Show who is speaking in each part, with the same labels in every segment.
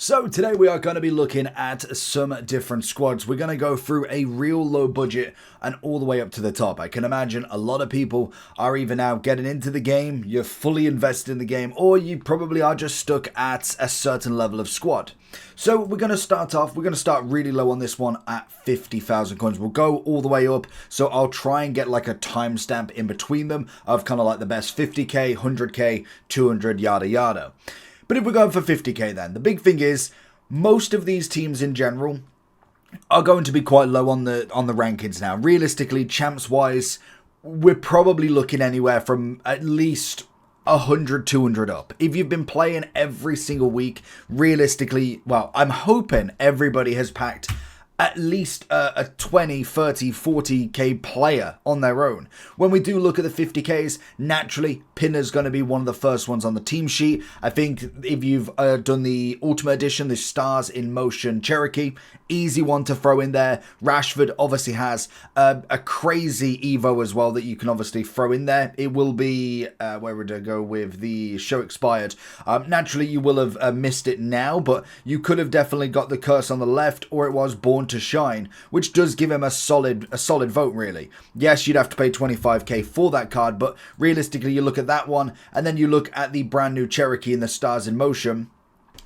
Speaker 1: So today we are going to be looking at some different squads. We're going to go through a real low budget and all the way up to the top. I can imagine a lot of people are either now getting into the game, you're fully invested in the game, or you probably are just stuck at a certain level of squad. So we're going to start really low on this one at 50,000 coins. We'll go all the way up, so I'll try and get like a timestamp in between them of kind of like the best 50k, 100k, 200, yada yada. But if we're going for 50k then, the big thing is most of these teams in general are going to be quite low on the rankings now. Realistically, champs wise, we're probably looking anywhere from at least 100, 200 up. If you've been playing every single week, realistically, well, I'm hoping everybody has packed at least a 20, 30, 40k player on their own. When we do look at the 50ks, naturally, Pinner's going to be one of the first ones on the team sheet. I think if you've done the Ultimate Edition, the Stars in Motion Cherokee, easy one to throw in there. Rashford obviously has a crazy Evo as well that you can obviously throw in there. It will be, where would I go with the show expired? Naturally, you will have missed it now, but you could have definitely got the curse on the left, or it was Born to Shine, which does give him a solid vote, really. Yes, you'd have to pay 25k for that card, but realistically, you look at that one, and then you look at the brand new Cherokee in the Stars in Motion,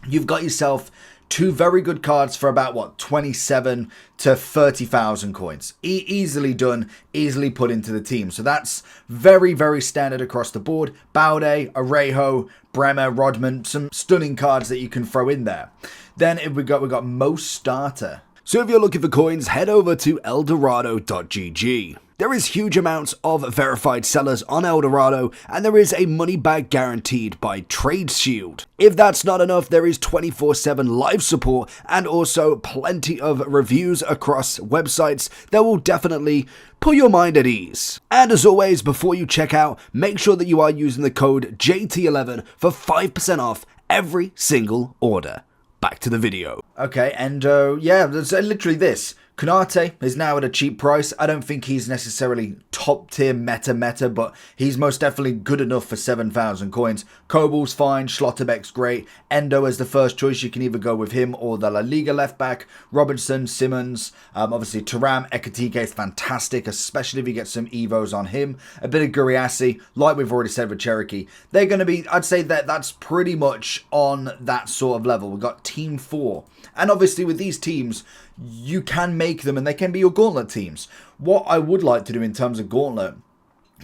Speaker 1: you've got yourself two very good cards for about, what, 27 to 30,000 coins. Easily done, easily put into the team. So that's very, very standard across the board. Baude, Arejo, Bremer, Rodman, some stunning cards that you can throw in there. Then if we got Mo Starter. So if you're looking for coins, head over to eldorado.gg. There is huge amounts of verified sellers on Eldorado, and there is a money back guaranteed by Trade Shield. If that's not enough, there is 24/7 live support and also plenty of reviews across websites that will definitely put your mind at ease. And as always, before you check out, make sure that you are using the code JT11 for 5% off every single order. Back to the video. Okay, and yeah, there's literally this. Konate is now at a cheap price. I don't think he's necessarily top tier meta, but he's most definitely good enough for 7,000 coins. Kobal's fine, Schlotterbeck's great. Endo is the first choice. You can either go with him or the La Liga left back. Robinson, Simmons, obviously Thuram, Ekitike is fantastic, especially if you get some Evos on him. A bit of Guriassi, like we've already said with Cherokee. They're going to be, I'd say that's pretty much on that sort of level. We've got Team 4. And obviously with these teams, you can make them and they can be your gauntlet teams. What I would like to do in terms of gauntlet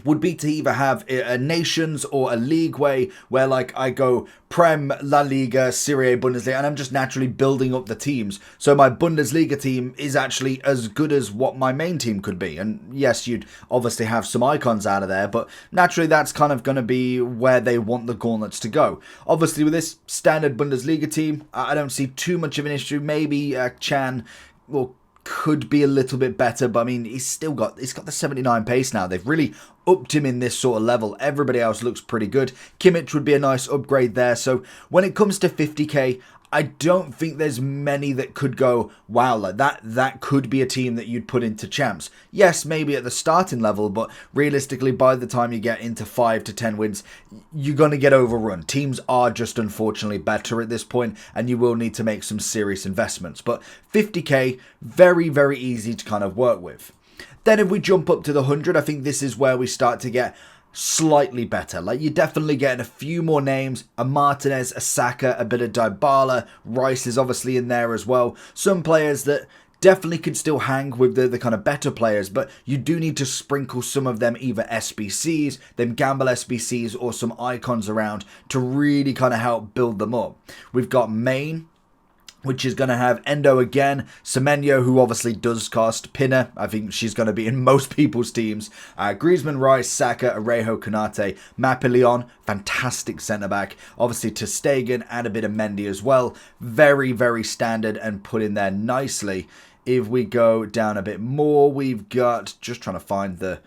Speaker 1: would be to either have a nations or a league way where like I go Prem, La Liga, Serie A, Bundesliga, and I'm just naturally building up the teams. So my Bundesliga team is actually as good as what my main team could be. And yes, you'd obviously have some icons out of there, but naturally that's kind of going to be where they want the gauntlets to go. Obviously with this standard Bundesliga team, I don't see too much of an issue. Maybe Chan will could be a little bit better, but I mean, he's got the 79 pace now. They've really upped him in this sort of level. Everybody else looks pretty good. Kimmich would be a nice upgrade there. So when it comes to 50k, I don't think there's many that could go, wow, like that could be a team that you'd put into champs. Yes, maybe at the starting level, but realistically, by the time you get into 5 to 10 wins, you're going to get overrun. Teams are just unfortunately better at this point, and you will need to make some serious investments. But 50k, very, very easy to kind of work with. Then if we jump up to the 100, I think this is where we start to get slightly better. Like, you're definitely getting a few more names, a Martinez, a Saka, a bit of Dybala, Rice is obviously in there as well. Some players that definitely could still hang with the kind of better players, but you do need to sprinkle some of them either SBCs, them gamble SBCs, or some icons around to really kind of help build them up. We've got Main, which is going to have Endo again, Semenyo, who obviously does cost, Pinner, I think she's going to be in most people's teams, Griezmann, Rice, Saka, Arejo, Konate, Mapillon, fantastic centre-back, obviously ter Stegen and a bit of Mendy as well, very, very standard and put in there nicely. If we go down a bit more, we've got, just trying to find the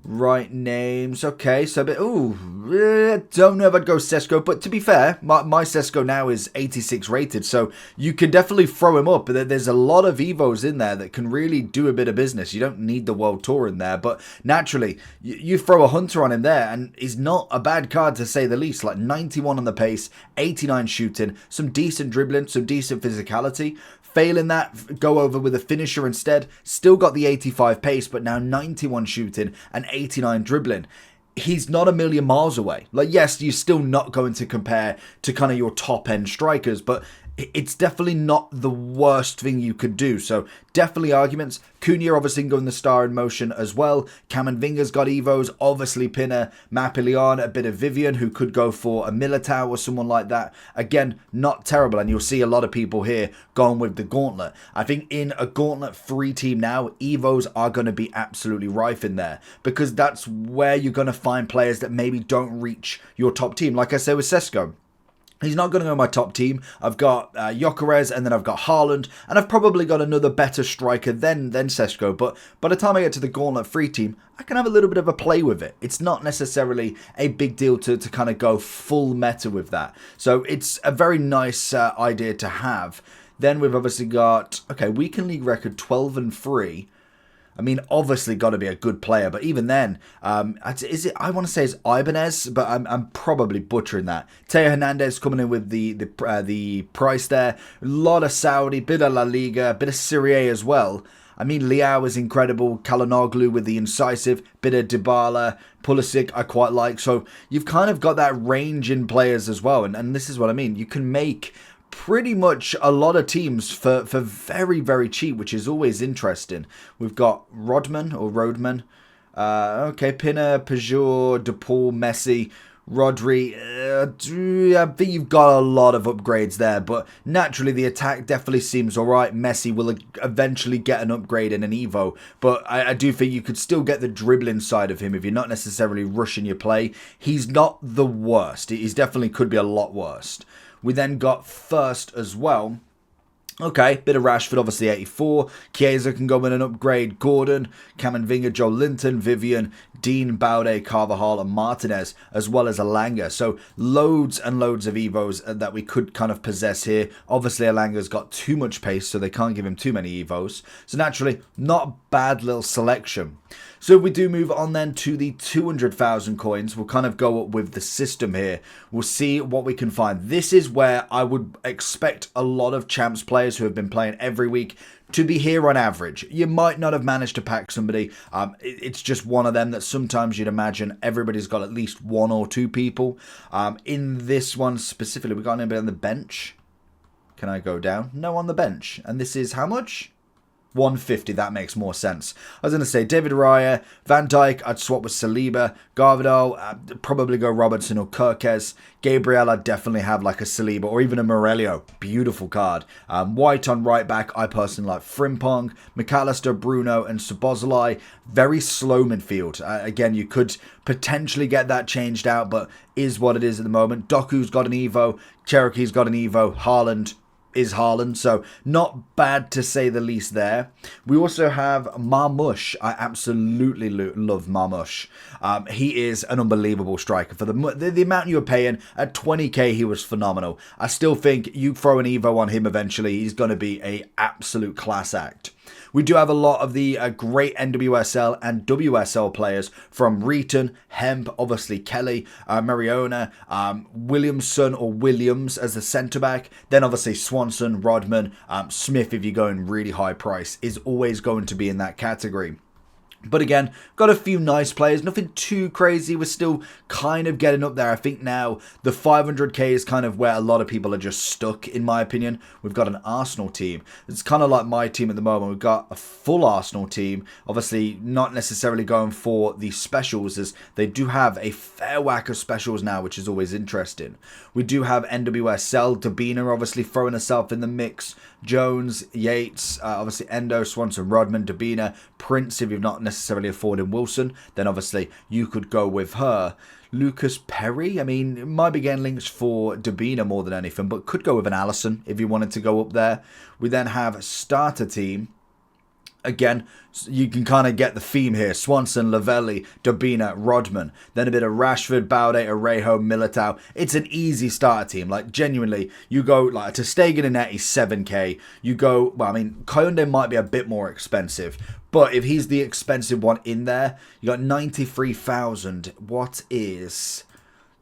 Speaker 1: Right names. Okay, so don't know if I'd go Sesko, but to be fair, my Sesko now is 86 rated, so you can definitely throw him up. There's a lot of Evos in there that can really do a bit of business. You don't need the World Tour in there, but naturally, you throw a Hunter on him there, and he's not a bad card to say the least. Like 91 on the pace, 89 shooting, some decent dribbling, some decent physicality. Failing that, go over with a finisher instead. Still got the 85 pace, but now 91 shooting and 89 dribbling. He's not a million miles away. Like, yes, you're still not going to compare to kind of your top end strikers, but it's definitely not the worst thing you could do. So definitely arguments. Cunha obviously going the star in motion as well. Camavinga's got Evos. Obviously Pinner, Mappilion, a bit of Vivian who could go for a Militao or someone like that. Again, not terrible. And you'll see a lot of people here going with the Gauntlet. I think in a Gauntlet 3 team now, Evos are going to be absolutely rife in there. Because that's where you're going to find players that maybe don't reach your top team. Like I said with Sesko. He's not going to go in my top team. I've got Gyökeres, and then I've got Haaland, and I've probably got another better striker than Sesko. But by the time I get to the Gauntlet 3 team, I can have a little bit of a play with it. It's not necessarily a big deal to kind of go full meta with that. So it's a very nice idea to have. Then we've obviously got, okay, weekend league record 12-3. I mean, obviously got to be a good player, but even then, is it? I want to say it's Ibanez, but I'm probably butchering that. Teo Hernandez coming in with the price there. A lot of Saudi, bit of La Liga, bit of Serie A as well. I mean, Leao is incredible. Kalanoglu with the incisive, bit of Dybala, Pulisic I quite like. So you've kind of got that range in players as well, and this is what I mean. You can make pretty much a lot of teams for very, very cheap, which is always interesting. We've got Rodman. Okay, Pinner, Peugeot, DePaul, Messi, Rodri. I think you've got a lot of upgrades there, but naturally the attack definitely seems alright. Messi will eventually get an upgrade in an Evo, but I do think you could still get the dribbling side of him if you're not necessarily rushing your play. He's not the worst. He's definitely could be a lot worse. We then got First as well. Okay, bit of Rashford, obviously 84. Chiesa can go in and upgrade. Gordon, Camavinga, Joe Linton, Vivian, Dean, Baude, Carvajal, and Martinez, as well as Alanga. So loads and loads of Evos that we could kind of possess here. Obviously, Alanga's got too much pace, so they can't give him too many Evos. So naturally, not a bad little selection. So if we do move on then to the 200,000 coins, we'll kind of go up with the system here. We'll see what we can find. This is where I would expect a lot of champs players who have been playing every week to be here on average. You might not have managed to pack somebody. It's just one of them that sometimes you'd imagine everybody's got at least 1 or 2 people. In this one specifically, we got anybody on the bench. Can I go down? No, on the bench. And this is how much? 150, that makes more sense. I was going to say David Raya, Van Dijk, I'd swap with Saliba, Garvadal, I'd probably go Robertson or Kirkes. Gabriel, I'd definitely have like a Saliba or even a Morello. Beautiful card. White on right back, I personally like Frimpong, McAllister, Bruno, and Szoboszlai. Very slow midfield. Again, you could potentially get that changed out, but is what it is at the moment. Doku's got an Evo, Cherokee's got an Evo, Haaland is Haaland, so not bad to say the least there. We also have Marmoush. I absolutely love Marmoush. He is an unbelievable striker. For the amount you were paying, at 20k he was phenomenal. I still think you throw an Evo on him eventually, he's going to be an absolute class act. We do have a lot of the great NWSL and WSL players from Reeton, Hemp, obviously Kelly, Mariona, Williamson or Williams as the centre-back. Then obviously Swanson, Rodman, Smith, if you're going really high price, is always going to be in that category. But again, got a few nice players, nothing too crazy. We're still kind of getting up there. I think now the 500k is kind of where a lot of people are just stuck, in my opinion. We've got an Arsenal team. It's kind of like my team at the moment. We've got a full Arsenal team. Obviously, not necessarily going for the specials, as they do have a fair whack of specials now, which is always interesting. We do have NWSL, Dabina obviously throwing herself in the mix. Jones, Yates, obviously Endo, Swanson, Rodman, Dabina, Prince, if you've not necessarily afforded Wilson, then obviously you could go with her. Lucas Perry, I mean, it might be getting links for Dabina more than anything, but could go with an Allison if you wanted to go up there. We then have starter team. Again, you can kind of get the theme here. Swanson, Lavelli, Dobina, Rodman. Then a bit of Rashford, Baude, Arejo, Militao. It's an easy starter team. Like, genuinely, you go, like, to Stegen and net, he's 7k. You go, well, I mean, Koundé might be a bit more expensive. But if he's the expensive one in there, you got 93,000. What is...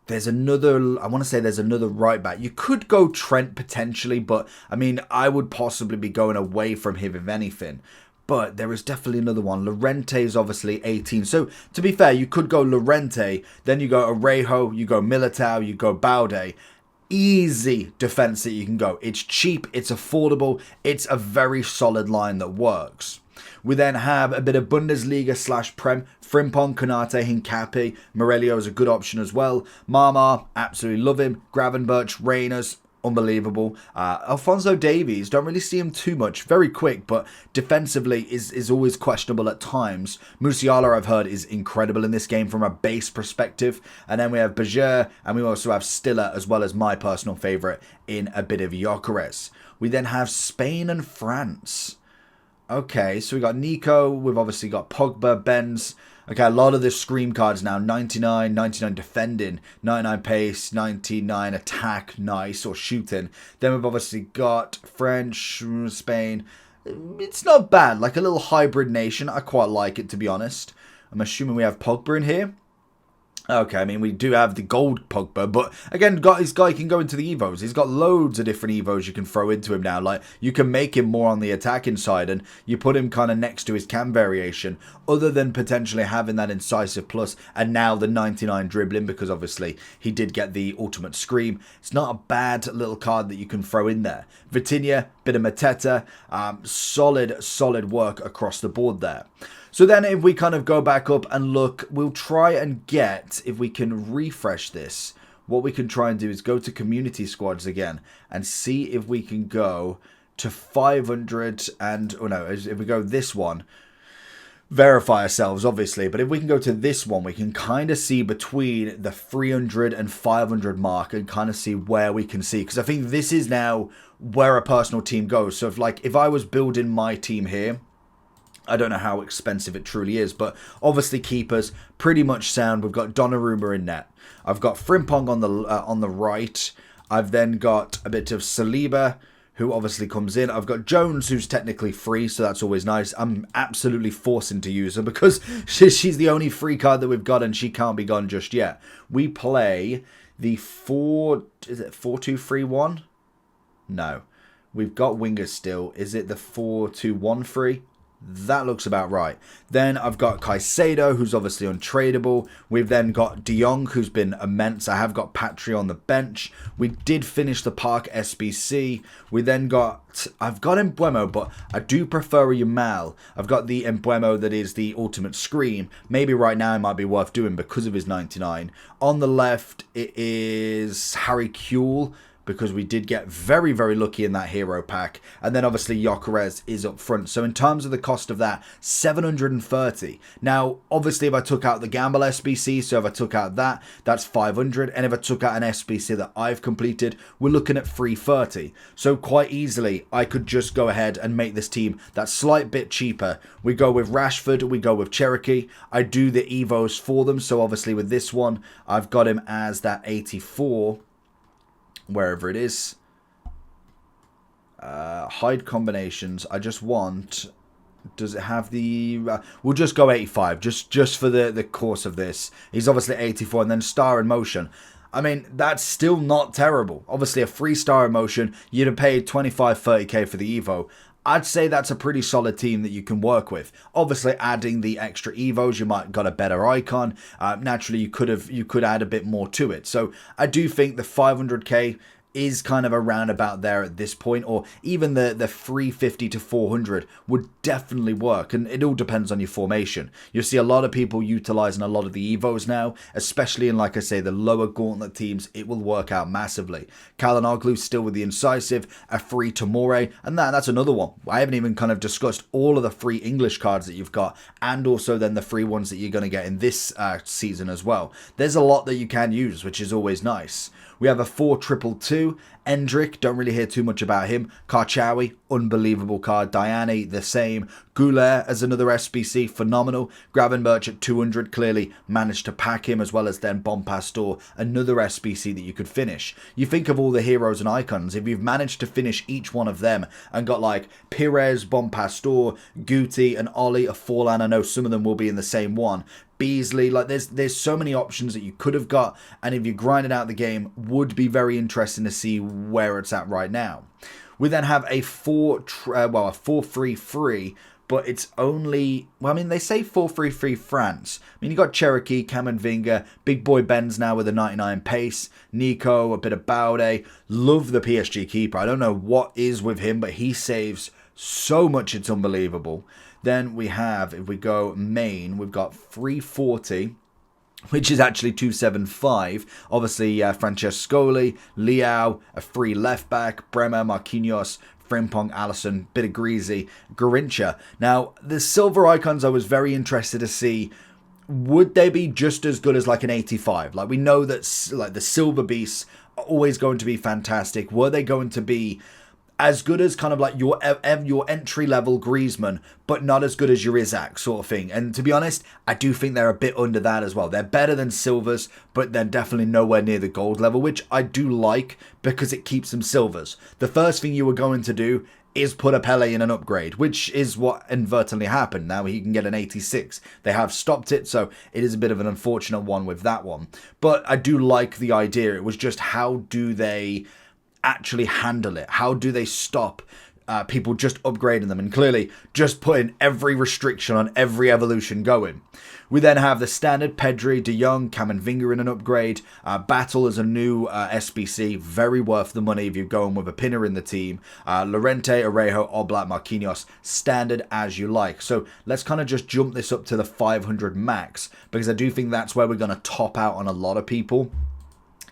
Speaker 1: There's another, I want to say there's another right back. You could go Trent potentially, but, I mean, I would possibly be going away from him if anything. But there is definitely another one. Llorente is obviously 18. So, to be fair, you could go Llorente, then you go Arejo, you go Militao, you go Baude. Easy defense that you can go. It's cheap, it's affordable, it's a very solid line that works. We then have a bit of Bundesliga / Prem. Frimpong, Konate, Hincapi. Morelio is a good option as well. Marmar, absolutely love him. Gravenberch, Reyners, unbelievable. Alphonso Davies, don't really see him too much. Very quick, but defensively is always questionable at times. Musiala, I've heard, is incredible in this game from a base perspective. And then we have Budge, and we also have Stiller, as well as my personal favourite in a bit of Gyökeres. We then have Spain and France. Okay, so we got Nico, we've obviously got Pogba, Benz. Okay, a lot of the Scream cards now. 99, 99 defending, 99 pace, 99 attack, nice, or shooting. Then we've obviously got French, Spain. It's not bad, like a little hybrid nation. I quite like it, to be honest. I'm assuming we have Pogba in here. Okay, I mean, we do have the gold Pogba, but again, this guy can go into the Evos. He's got loads of different Evos you can throw into him now. Like, you can make him more on the attacking side, and you put him kind of next to his cam variation, other than potentially having that incisive plus, and now the 99 dribbling, because obviously he did get the ultimate scream. It's not a bad little card that you can throw in there. Vitinha, bit of Mateta, solid work across the board there. So then if we kind of go back up and look, we'll try and get, if we can refresh this, what we can try and do is go to community squads again and see if we can go to 500 and, oh no, if we go this one, verify ourselves obviously, but if we can go to this one, we can kind of see between the 300 and 500 mark and kind of see where we can see, because I think this is now where a personal team goes. So if I was building my team here, I don't know how expensive it truly is, but obviously keepers pretty much sound. We've got Donnarumma in net. I've got Frimpong on the right. I've then got a bit of Saliba, who obviously comes in. I've got Jones, who's technically free, so that's always nice. I'm absolutely forcing to use her because she's the only free card that we've got, and she can't be gone just yet. We play the 4-2-3-1? No. We've got wingers still. Is it the 4-2-1-3? That looks about right. Then I've got Caicedo, who's obviously untradeable. We've then got De Jong, who's been immense. I have got Patry on the bench. We did finish the Park SBC. We then got... I've got Embuemo, but I do prefer a Yamal. I've got the Embuemo that is the ultimate scream. Maybe right now it might be worth doing because of his 99. On the left, it is Harry Kewell, because we did get very, very lucky in that hero pack. And then obviously Gyökeres is up front. So in terms of the cost of that, 730. Now, obviously if I took out the Gamble SBC, so if I took out that, that's 500. And if I took out an SBC that I've completed, we're looking at 330. So quite easily, I could just go ahead and make this team that slight bit cheaper. We go with Rashford, we go with Cherokee. I do the Evos for them. So obviously with this one, I've got him as that 84. Wherever it is. Hide combinations. I just want... Does it have the... we'll just go 85. Just for the course of this. He's obviously 84. And then star in motion. I mean, that's still not terrible. Obviously, a free star in motion. You'd have paid 25, 30k for the Evo. I'd say that's a pretty solid team that you can work with. Obviously, adding the extra Evos, you might have got a better icon. Naturally, you could add a bit more to it. So I do think the 500k is kind of around about there at this point, or even the 350 to 400 would definitely work, and it all depends on your formation. You'll see a lot of people utilizing a lot of the Evos now, especially in, like I say, the lower gauntlet teams. It will work out massively. Kalinoglu still with the incisive, a free Tomore, and that's another one. I haven't even kind of discussed all of the free English cards that you've got, and also then the free ones that you're going to get in this season as well. There's a lot that you can use, which is always nice. We have a 4-2-2. Endrick, don't really hear too much about him. Karchawi, unbelievable card. Diane, the same. Goulet as another SBC, phenomenal. Gravenberch at 200, clearly managed to pack him, as well as then Bompastor, another SBC that you could finish. You think of all the heroes and icons, if you've managed to finish each one of them and got like Pires, Bompastor, Guti and Ollie, a Forlan, I know some of them will be in the same one. Beasley, like there's so many options that you could have got, and if you grinded out the game, would be very interesting to see where it's at right now. We then have a 4-3-3, but it's only, well, I mean, they say 4-3-3 France. I mean, you got Cherokee, Kamenvinga, Big Boy Benz now with a 99 pace, Nico, a bit of Baude. Love the PSG keeper. I don't know what is with him, but he saves so much, it's unbelievable. Then we have, if we go main, we've got 340, which is actually 275. Obviously, Francescoli, Liao, a free left back, Bremer, Marquinhos, Frimpong, Allison, bit of Greasy, Garincha. Now, the silver icons I was very interested to see, would they be just as good as like an 85? Like, we know that like the silver beasts are always going to be fantastic. Were they going to be as good as kind of like your entry-level Griezmann, but not as good as your Isaac sort of thing? And to be honest, I do think they're a bit under that as well. They're better than silvers, but they're definitely nowhere near the gold level, which I do like because it keeps them silvers. The first thing you were going to do is put a Pele in an upgrade, which is what inadvertently happened. Now he can get an 86. They have stopped it, so it is a bit of an unfortunate one with that one. But I do like the idea. It was just, how do they actually handle it? How do they stop people just upgrading them and clearly just putting every restriction on every evolution going? We then have the standard Pedri, De Jong, Kamenvinga in an upgrade. Battle as a new SBC, very worth the money if you're going with a pinner in the team. Lorente, Arejo, Oblak, Marquinhos, standard as you like. So let's kind of just jump this up to the 500 max, because I do think that's where we're going to top out on a lot of people.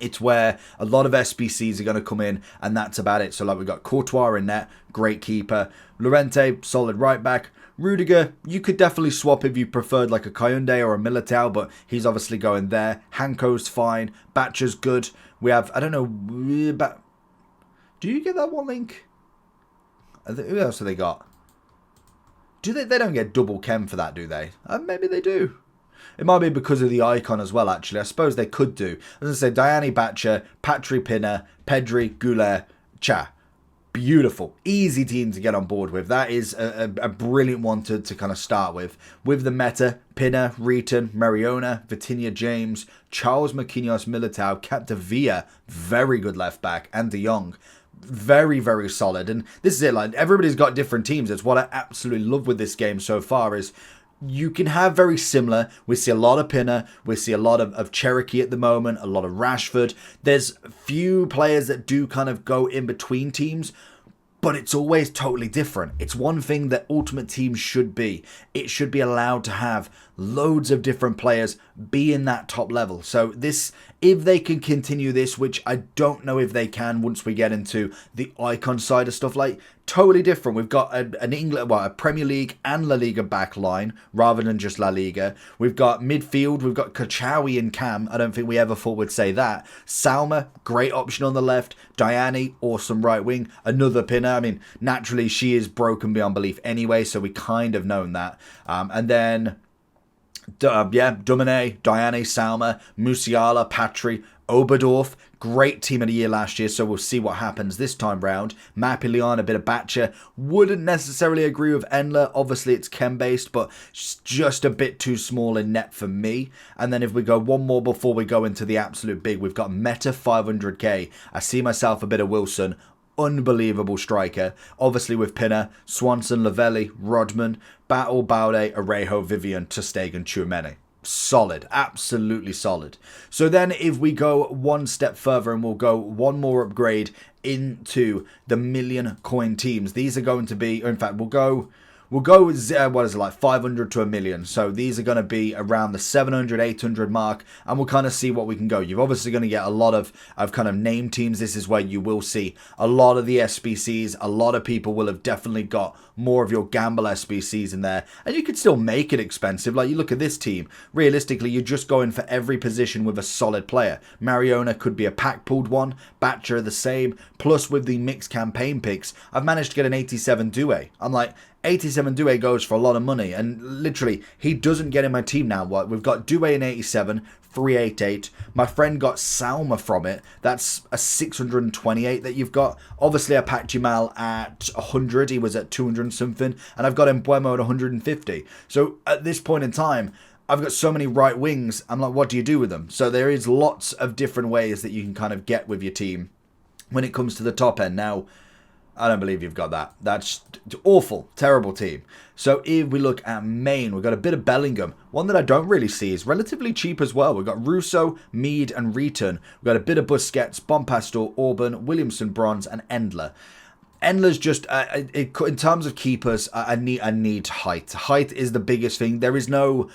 Speaker 1: It's where a lot of SBCs are going to come in, and that's about it. So like, we've got Courtois in net, great keeper. Lorente, solid right back. Rudiger, you could definitely swap if you preferred like a Kounde or a Militao, but he's obviously going there. Hanko's fine. Batcher's good. We have, I don't know, do you get that one link? Who else have they got? Do they don't get double chem for that, do they? Maybe they do. It might be because of the icon as well, actually. I suppose they could do. As I say, Diane Batcher, Patri Pinner, Pedri, Goulet, Cha. Beautiful. Easy team to get on board with. That is a brilliant one to kind of start with. With the meta, Pinner, Reeton, Mariona, Vitinha James, Charles Marquinhos, Militao, Capdevia, very good left back, and De Jong. Very, very solid. And this is it. Like, everybody's got different teams. It's what I absolutely love with this game so far is you can have very similar. We see a lot of Pinner. We see a lot of Cherokee at the moment. A lot of Rashford. There's few players that do kind of go in between teams, but it's always totally different. It's one thing that Ultimate Team should be. It should be allowed to have loads of different players be in that top level. So this, if they can continue this, which I don't know if they can once we get into the icon side of stuff, like totally different. We've got a Premier League and La Liga back line rather than just La Liga. We've got midfield. We've got Kachawi and Cam. I don't think we ever thought we'd say that. Salma, great option on the left. Diane, awesome right wing. Another Pinner. I mean, naturally she is broken beyond belief anyway, so we kind of known that. And then Dumine, Diane, Salma, Musiala, Patri, Oberdorf. Great team of the year last year, so we'll see what happens this time round. Mapillon, a bit of Batcher. Wouldn't necessarily agree with Endler. Obviously, it's chem-based, but just a bit too small in net for me. And then if we go one more before we go into the absolute big, we've got Meta 500k. I see myself a bit of Wilson. Unbelievable striker. Obviously with Pinner, Swanson, Lavelli, Rodman, Battle, Baude, Arejo, Vivian, Ter Stegen, Tchouameni. Solid. Absolutely solid. So then if we go one step further and we'll go one more upgrade into the million coin teams. These are going to be, or in fact, we'll We'll go with, what is it, like 500 to a million. So these are going to be around the 700, 800 mark, and we'll kind of see what we can go. You're obviously going to get a lot of kind of name teams. This is where you will see a lot of the SBCs. A lot of people will have definitely got more of your gamble SBCs in there, and you could still make it expensive. Like, you look at this team, realistically, you're just going for every position with a solid player. Mariona could be a pack pulled one, Batcher the same, plus with the mixed campaign picks, I've managed to get an 87 Due. I'm like, 87 Due goes for a lot of money, and literally, he doesn't get in my team now. What we've got Due in 87, 388. My friend got Salma from it. That's a 628 that you've got. Obviously, I packed Jamal at 100. He was at 200 something, and I've got Mbuemo at 150. So at this point in time, I've got so many right wings. I'm like, what do you do with them? So there is lots of different ways that you can kind of get with your team when it comes to the top end. Now, I don't believe you've got that. That's awful. Terrible team. So if we look at main, we've got a bit of Bellingham. One that I don't really see is relatively cheap as well. We've got Russo, Mead, and Return. We've got a bit of Busquets, Bompastor, Orban, Williamson, Bronze, and Endler. Endler's just, in terms of keepers, I need height. Height is the biggest thing. There is no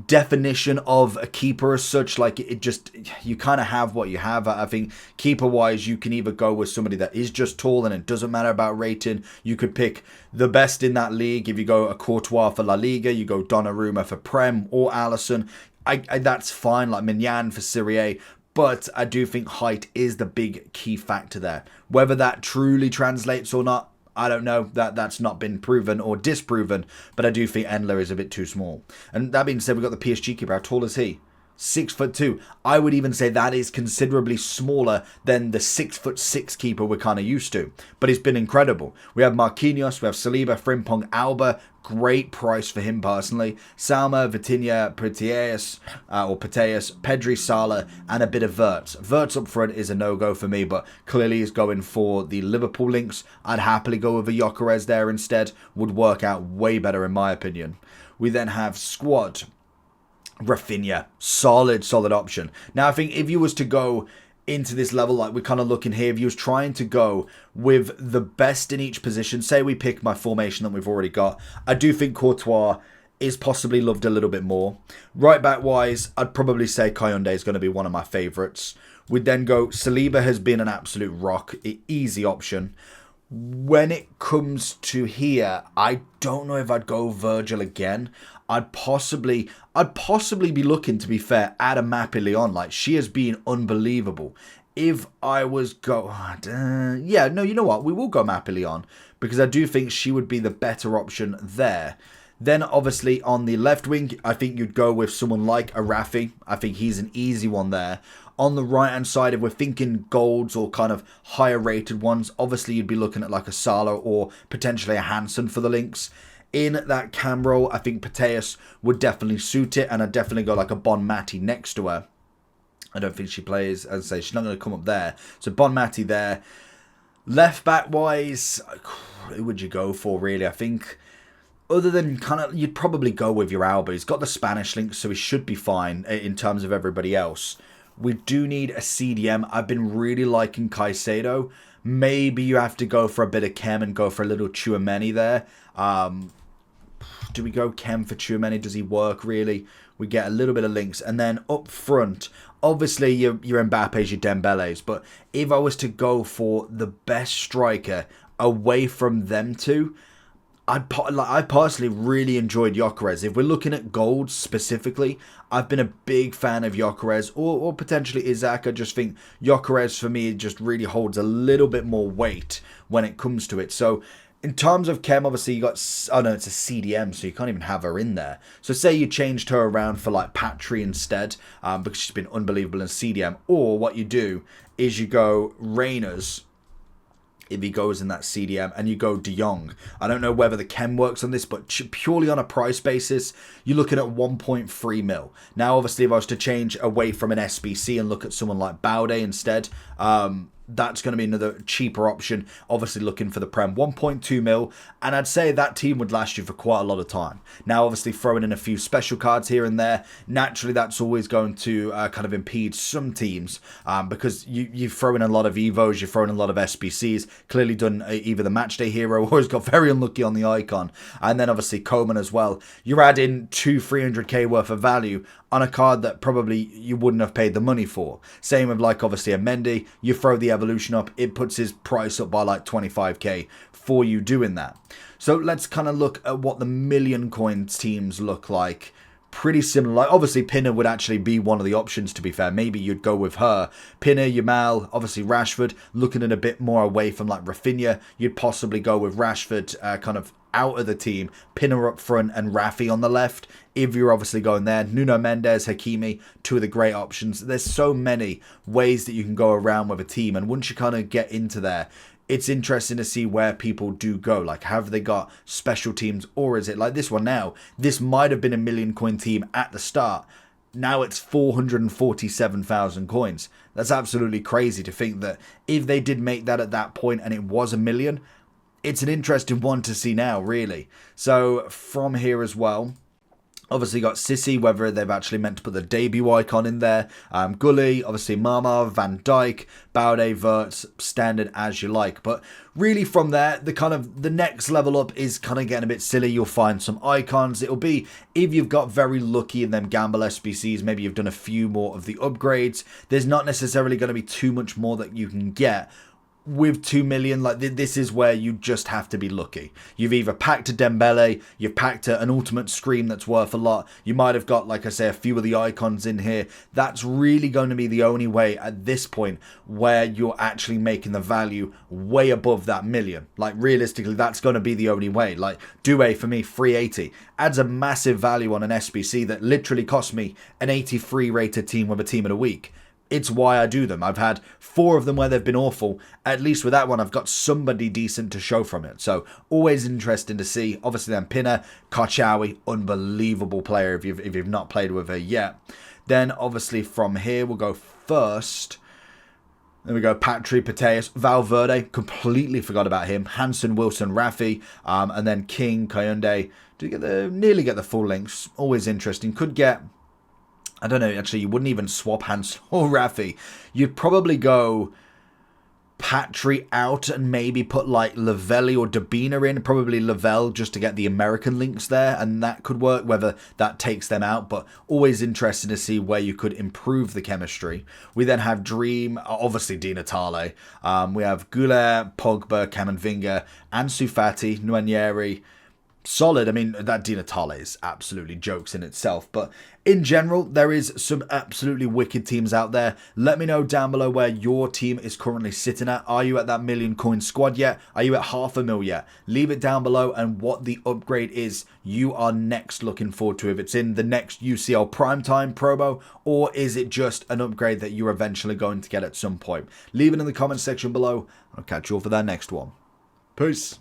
Speaker 1: definition of a keeper as such. Like, it just, you kind of have what you have. I think keeper wise, you can either go with somebody that is just tall and it doesn't matter about rating. You could pick the best in that league. If you go a Courtois for La Liga, you go Donnarumma for Prem, or Alisson. That's fine, like Mignan for Serie A. But I do think height is the big key factor there. Whether that truly translates or not, I don't know. That's not been proven or disproven, but I do think Endler is a bit too small. And that being said, we've got the PSG keeper. How tall is he? 6'2". I would even say that is considerably smaller than the 6'6" keeper we're kind of used to. But he's been incredible. We have Marquinhos, we have Saliba, Frimpong, Alba. Great price for him personally. Salma, Vitinha, Puteas, Pedri, Sala, and a bit of Wirtz. Wirtz up front is a no-go for me, but clearly he's going for the Liverpool links. I'd happily go with a Gyökeres there instead. Would work out way better in my opinion. We then have squad. Rafinha, solid option. Now, I think if you was to go into this level, like we're kind of looking here, if you was trying to go with the best in each position, say we pick my formation that we've already got, I do think Courtois is possibly loved a little bit more. Right back wise, I'd probably say Kayonde is going to be one of my favourites. We'd then go, Saliba has been an absolute rock, easy option. When it comes to here, I don't know if I'd go Virgil again. I'd possibly be looking, to be fair, at a Mappy Leon. Like, she has been unbelievable. If I was yeah, no, you know what? We will go Mappy Leon because I do think she would be the better option there. Then, obviously, on the left wing, I think you'd go with someone like a Rafi. I think he's an easy one there. On the right-hand side, if we're thinking golds or kind of higher-rated ones, obviously you'd be looking at like a Salah or potentially a Hansen for the links. In that cam role, I think Puteas would definitely suit it, and I'd definitely go like a Bon Mati next to her. I don't think she plays, as I say, she's not going to come up there. So Bon Mati there. Left back wise, who would you go for really? I think other than kind of, you'd probably go with your Alba. He's got the Spanish link, so he should be fine in terms of everybody else. We do need a CDM. I've been really liking Caicedo. Maybe you have to go for a bit of Chem and go for a little Tchouaméni there. Do we go Chem for Tchouaméni? Does he work really? We get a little bit of links. And then up front, obviously your Mbappe's, your Dembele's. But if I was to go for the best striker away from them two, I personally really enjoyed Gyökeres. If we're looking at gold specifically, I've been a big fan of Gyökeres or potentially Isaac. I just think Gyökeres for me just really holds a little bit more weight when it comes to it. So in terms of Chem, obviously you got, oh no, it's a CDM, so you can't even have her in there. So say you changed her around for like Patry instead, because she's been unbelievable in CDM. Or what you do is you go Reyners, if he goes in that CDM, and you go De Jong. I don't know whether the Chem works on this, but purely on a price basis, you're looking at 1.3 mil. Now, obviously, if I was to change away from an SBC and look at someone like Baude instead, that's going to be another cheaper option. Obviously looking for the Prem, 1.2 mil, and I'd say that team would last you for quite a lot of time. Now obviously throwing in a few special cards here and there, naturally that's always going to kind of impede some teams, because you throw in a lot of Evos, you're throwing a lot of SBCs, clearly done either the matchday hero or has got very unlucky on the icon, and then obviously Coleman as well. You're adding 300k worth of value on a card that probably you wouldn't have paid the money for. Same with like obviously a Mendy, you throw the evolution up, it puts his price up by like 25k for you doing that. So let's kind of look at what the million coins teams look like. Pretty similar. Like obviously Pinner would actually be one of the options, to be fair. Maybe you'd go with her. Pinner, Yamal, obviously Rashford, looking at a bit more away from like Rafinha. You'd possibly go with Rashford kind of out of the team, Pinner up front and Rafi on the left. If you're obviously going there, Nuno Mendes, Hakimi, two of the great options. There's so many ways that you can go around with a team, and once you kind of get into there, it's interesting to see where people do go. Like, have they got special teams, or is it like this one now? This might have been a million coin team at the start. Now it's 447,000 coins. That's absolutely crazy to think that if they did make that at that point and it was a million, it's an interesting one to see now, really. So from here as well, obviously got Sissy, whether they've actually meant to put the debut icon in there. Gully, obviously Mama, Van Dijk, Baude, Wirtz, standard as you like. But really from there, the next level up is kind of getting a bit silly. You'll find some icons. It'll be, if you've got very lucky in them gamble SBCs, maybe you've done a few more of the upgrades. There's not necessarily going to be too much more that you can get. With 2 million, like this is where you just have to be lucky. You've either packed a Dembele, you've packed an ultimate scream that's worth a lot. You might have got, like I say, a few of the icons in here. That's really going to be the only way at this point where you're actually making the value way above that million. Like realistically, that's going to be the only way. Like Doué for me, 380 adds a massive value on an SBC that literally cost me an 83 rated team with a team of the week. It's why I do them. I've had 4 of them where they've been awful. At least with that one, I've got somebody decent to show from it. So always interesting to see. Obviously then Pinner, Karchawi, unbelievable player if you've not played with her yet. Then obviously from here, we'll go first. There we go, Patri, Pateus, Valverde, completely forgot about him. Hansen, Wilson, Rafi, and then King, Kayunde. Nearly get the full links. Always interesting. Could get... I don't know, actually, you wouldn't even swap Hans or Rafi. You'd probably go Patri out and maybe put like Lavelli or Dabina in. Probably Lavelle just to get the American links there, and that could work, whether that takes them out. But always interesting to see where you could improve the chemistry. We then have Dream, obviously Di Natale. We have Goulet, Pogba, Camavinga, Ansu Fati, Nwaneri. Solid. I mean, that Di Natale is absolutely jokes in itself. But in general, there is some absolutely wicked teams out there. Let me know down below where your team is currently sitting at. Are you at that million coin squad yet? Are you at 500,000 yet? Leave it down below, and what the upgrade is you are next looking forward to. If it's in the next UCL Primetime promo, or is it just an upgrade that you're eventually going to get at some point? Leave it in the comment section below. I'll catch you all for that next one. Peace.